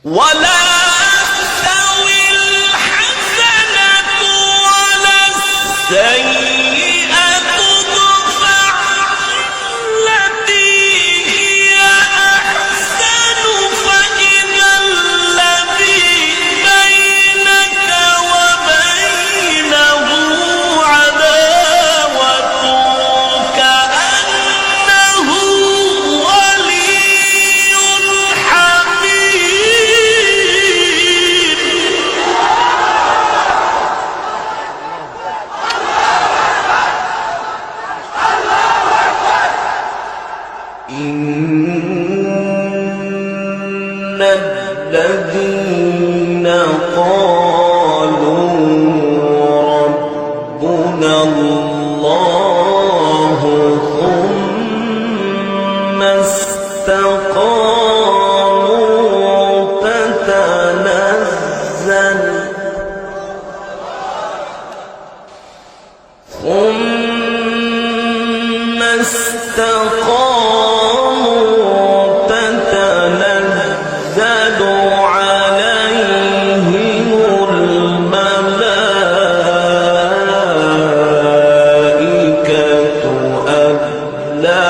ولا تستوي الحسنة ولا السيئة ادفع بالتي هي أحسن فإذا الذي بينك وبينه عداوة كأنه ولي حميم. إن الذين قالوا ربنا الله ثم استقاموا تتنزل عليهم الملائكة ألا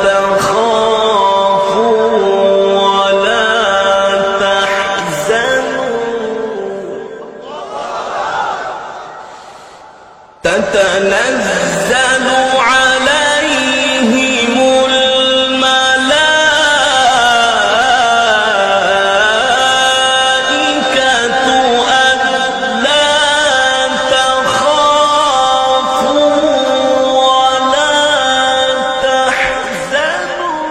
تخافوا ولا تحزنوا تتنزل عليهم الملائكة ألا تخافوا ولا تحزنوا